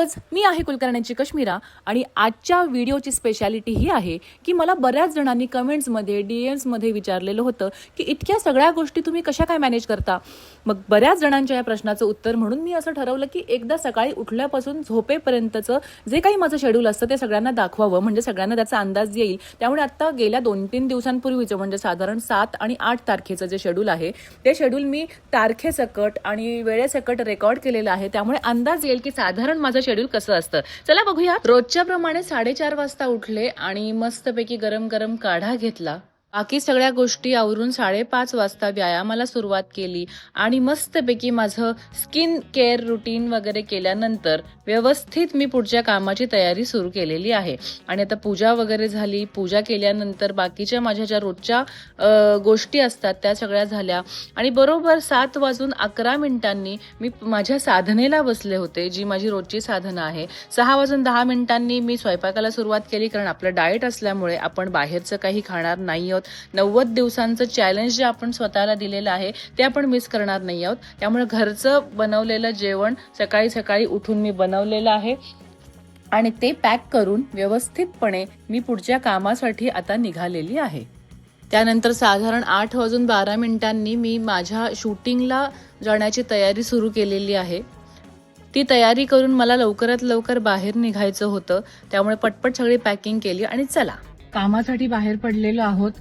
नमस्कारच, मी आहे कुलकर्ण्यांची कश्मीरा आणि आजच्या व्हिडिओची स्पेशालिटी ही आहे की मला बऱ्याच जणांनी कमेंट्समध्ये DMsमध्ये विचारलेलं होतं की इतक्या सगळ्या गोष्टी तुम्ही कशा काय मॅनेज करता. मग बऱ्याच जणांच्या या प्रश्नाचं उत्तर म्हणून मी असं ठरवलं की एकदा सकाळी उठल्यापासून झोपेपर्यंतचं जे काही माझं शेड्यूल असतं ते सगळ्यांना दाखवावं, म्हणजे सगळ्यांना त्याचा अंदाज येईल. त्यामुळे आता गेल्या 2-3 दिवसांपूर्वीचं म्हणजे साधारण 7 आणि 8 तारखेचं जे शेड्यूल आहे ते शेड्यूल मी तारखेसकट आणि वेळेसकट रेकॉर्ड केलेलं आहे. त्यामुळे अंदाज येईल की साधारण माझं शेड्यूल कसं असतं. चला बघूया. रोजच्या प्रमाणे 4:30 वाजता उठले आणि मस्तपैकी गरम गरम काढा घेतला. बाकी सगळ्या गोष्टी आवरून 5:30 वाजता व्यायामाला सुरुवात केली आणि मस्तपैकी माझं स्किन केअर रुटीन वगैरे केल्यानंतर व्यवस्थित मी पुढच्या कामाची तयारी सुरू केलेली आहे. आणि आता पूजा वगैरे झाली. पूजा केल्यानंतर बाकीच्या माझ्या ज्या रोजच्या गोष्टी असतात त्या सगळ्या झाल्या आणि बरोबर 7:11 मी माझ्या साधनेला बसले होते, जी माझी रोजची साधना आहे. 6:10 मी स्वयंपाकाला सुरुवात केली, कारण आपलं डाएट असल्यामुळे आपण बाहेरचं काही खाणार नाही आहोत. 90 दिवसांचं चॅलेंज जे आपण स्वतःला दिलेलं आहे ते आपण मिस करणार नाही आहोत. त्यामुळे घरचं बनवलेलं जेवण सकाळी सकाळी उठून मी बनवलेलं आहे आणि ते पॅक करून व्यवस्थितपणे मी पुढच्या कामासाठी आता निघालेली आहे. त्यानंतर साधारण 8:12 मी माझ्या शूटिंगला जाण्याची तयारी सुरू केलेली आहे. ती तयारी करून मला लवकरात लवकर बाहेर निघायचं होतं. त्यामुळे पटपट सगळी पॅकिंग केली आणि चला कामासाठी बाहेर पडलेलो आहोत.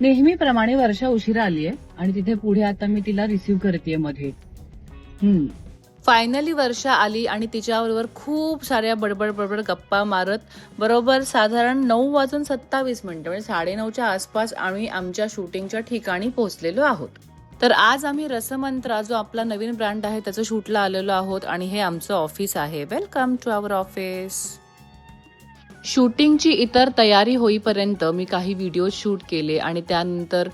नेहमीप्रमाणे वर्षा उशिरा आलीये आणि तिथे पुढे आता मी तिला रिसीव्ह करतेय मध्ये. फायनली वर्षा आली आणि तिच्याबरोबर खूप साऱ्या बडबड गप्पा मारत बरोबर साधारण 9:27 म्हणजे 9:30च्या आसपास आम्ही आमच्या शूटिंगच्या ठिकाणी पोहोचलेलो आहोत. तर आज आम्ही रसमंत्रा जो आपला नवीन ब्रँड आहे त्याचं शूटला आलेलो आहोत आणि हे आमचं ऑफिस आहे. Welcome to our office. शूटिंगची इतर तयारी होईपर्यंत मी काही व्हिडिओ शूट केले आणि त्यानंतर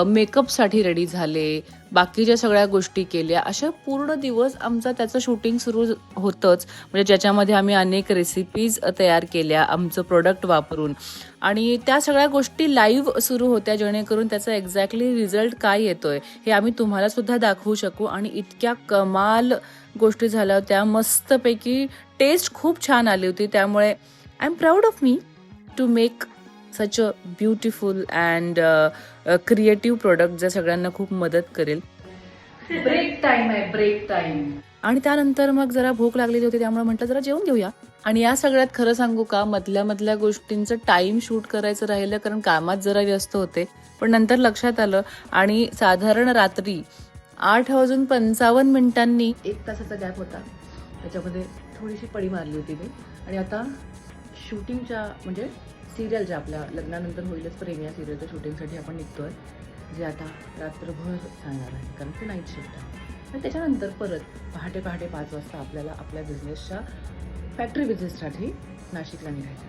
मेकअपसाठी रेडी झाले, बाकीच्या सगळ्या गोष्टी केल्या. अशा पूर्ण दिवस आमचा त्याचं शूटिंग सुरू होतंच, म्हणजे ज्याच्यामध्ये आम्ही अनेक रेसिपीज तयार केल्या आमचं प्रोडक्ट वापरून आणि त्या सगळ्या गोष्टी लाईव्ह सुरू होत्या, जेणेकरून त्याचा एक्झॅक्टली रिझल्ट काय येतोय हे आम्ही तुम्हाला सुद्धा दाखवू शकू. आणि इतक्या कमाल गोष्टी झाल्या होत्या, मस्तपैकी टेस्ट खूप छान आली होती. त्यामुळे I'm proud of me to make such a beautiful and creative product जे सगळ्यांना खूप मदत करेल. ब्रेक टाइम आहे, ब्रेक टाइम. आणि त्यानंतर मग जरा भूक लागलेली होती, त्यामुळे म्हटलं जरा जेवून घेऊया. आणि या सगळ्यात खरं सांगू का, मधल्या गोष्टींचं टाइम शूट करायचं राहिलं, कारण कामात जरा व्यस्त होते. पण नंतर लक्षात आलं आणि साधारण रात्री 8:55 1 तासाचा गॅप होता, त्याच्यामध्ये थोडीशी पडी मारली होती मी. आणि आता शूटिंगच्या म्हणजे सिरियलच्या आपल्या लग्नानंतर होईलच प्रेम या सिरियलच्या शूटिंगसाठी आपण निघतोय, जे आता रात्रभर चालणार आहे, कारण ते नाईट शिफ्ट आहे. आणि त्याच्यानंतर परत पहाटे 5 वाजता आपल्याला आपल्या बिझनेसच्या फॅक्टरी बिझनेससाठी नाशिकला निघायचं.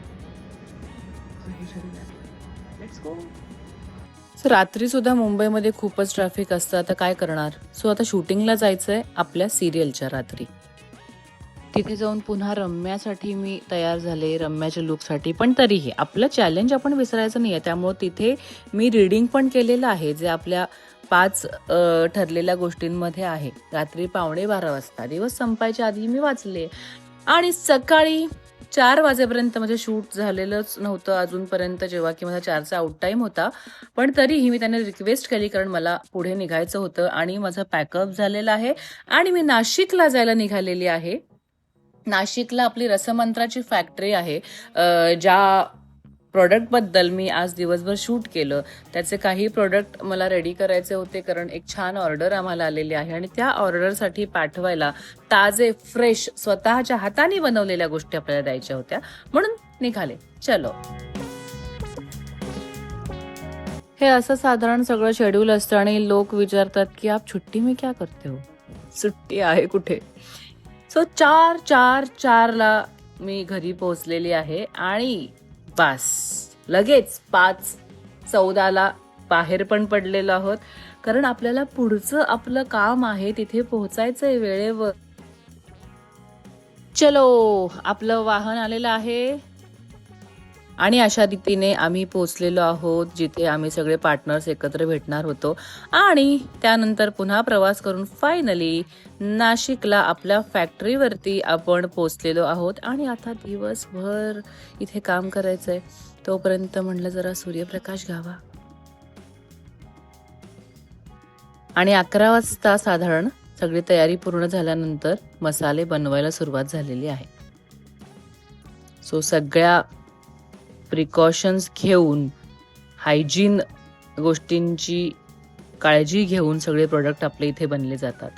Let's go. रात्री सुद्धा मुंबईमध्ये खूपच ट्रॅफिक असतं, आता काय करणार. सो आता शूटिंगला जायचंय आपल्या सिरियलच्या रात्री. तिथे जाऊन पुन्हा रम्यासाठी मी तयार झाले, रम्याच्या लुकसाठी. पण तरीही आपलं चॅलेंज आपण विसरायचं नाहीये, त्यामुळे तिथे मी रीडिंग पण केलेलं आहे, जे आपल्या 5 ठरलेल्या गोष्टींमध्ये आहे. रात्री 11:15 वाजता दिवस संपायच्या आधी मी वाचले आणि सकाळी 4 वाजेपर्यंत म्हणजे शूट झालेलंच नव्हतं अजूनपर्यंत, जेव्हा की माझा 4चा आउट टाइम होता. पण तरीही मी त्यांना रिक्वेस्ट केली, कारण मला पुढे निघायचं होतं आणि माझं पॅकअप झालेलं आहे आणि मी नाशिकला जायला निघालेली आहे. नाशिकला आपली रसमंत्राची फॅक्टरी आहे. ज्या प्रोडक्टबद्दल मी आज दिवसभर शूट केलं त्याचे काही प्रोडक्ट मला रेडी करायचे होते, कारण एक छान ऑर्डर आम्हाला आलेली आहे आणि त्या ऑर्डरसाठी पाठवायला ताजे फ्रेश स्वतःच्या हाताने बनवलेल्या गोष्टी आपल्याला द्यायच्या होत्या, म्हणून निघाले. चलो. हे असं साधारण सगळं शेड्यूल असतं आणि लोक विचारतात की आप छुट्टी में क्या करते हो, सुट्टी आहे कुठे. सो 4:04 मी घरी पोहोचलेली आहे आणि बस लगेच 5:14 बाहेर पण पडलेलो आहोत, कारण आपल्याला पुढचं आपलं काम आहे तिथे पोहोचायचंय वेळेवर. चलो, आपलं वाहन आलेलं आहे आणि अशा रीतीने आम्ही पोचलेलो आहोत जिथे आम्ही सगळे पार्टनर्स एकत्र भेटणार होतो आणि त्यानंतर पुन्हा प्रवास करून फायनली नाशिकला आपल्या फॅक्टरीवरती आपण पोचलेलो आहोत आणि आता दिवसभर इथे काम करायचंय. तोपर्यंत म्हणलं जरा सूर्यप्रकाश घ्यावा आणि 11 वाजता साधारण सगळी तयारी पूर्ण झाल्यानंतर मसाले बनवायला सुरुवात झालेली आहे. सो सगळ्या प्रिकॉशन्स घेऊन हायजीन गोष्टींची काळजी घेऊन सगळे प्रोडक्ट आपले इथे बनले जातात.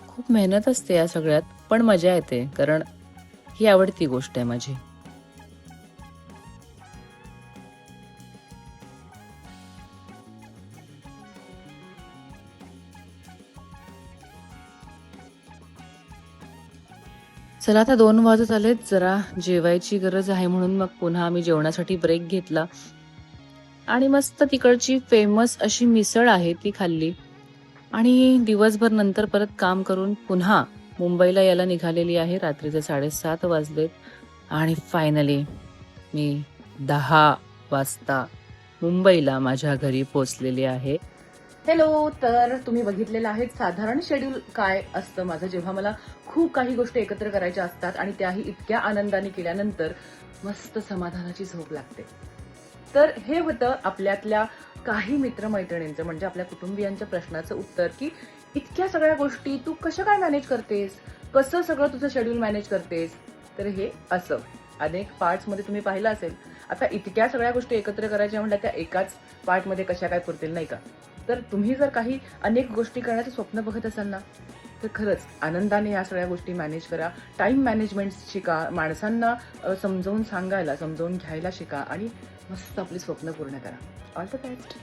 खूप मेहनत असते या सगळ्यात, पण मजा येते कारण ही आवडती गोष्ट आहे माझी. चला आता 2 वाजत आलेत, जरा जेवायची गरज आहे म्हणून मग पुन्हा आम्ही जेवणासाठी ब्रेक घेतला आणि मस्त तिकडची फेमस अशी मिसळ आहे ती खाल्ली आणि दिवसभर नंतर परत काम करून पुन्हा मुंबईला यायला निघालेली आहे. रात्रीचे 7:30 वाजलेत आणि फायनली मी 10 वाजता मुंबईला माझ्या घरी पोचलेली आहे. हॅलो, तर तुम्ही बघितलेलं आहे साधारण शेड्यूल काय असतं माझं जेव्हा मला खूप काही गोष्टी एकत्र करायच्या असतात आणि त्याही इतक्या आनंदाने केल्यानंतर मस्त समाधानाची झोप लागते. तर हे होतं आपल्यातल्या काही मित्रमैत्रिणींचं म्हणजे आपल्या कुटुंबियांच्या प्रश्नाचं उत्तर की इतक्या सगळ्या गोष्टी तू कशा काय मॅनेज करतेस, कसं सगळं तुझं शेड्यूल मॅनेज करतेस. तर हे असं अनेक पार्ट्समध्ये तुम्ही पाहिलं असेल. आता इतक्या सगळ्या गोष्टी एकत्र करायच्या म्हटल्या त्या एकाच पार्टमध्ये कशा काय पुरतील नाही का. तर तुम्ही जर काही अनेक गोष्टी करण्याचं स्वप्न बघत असाल ना तर खरंच आनंदाने या सगळ्या गोष्टी मॅनेज करा. टाइम मॅनेजमेंट शिका, माणसांना समजावून सांगायला समजावून घ्यायला शिका आणि मस्त आपली स्वप्न पूर्ण करा. All the best.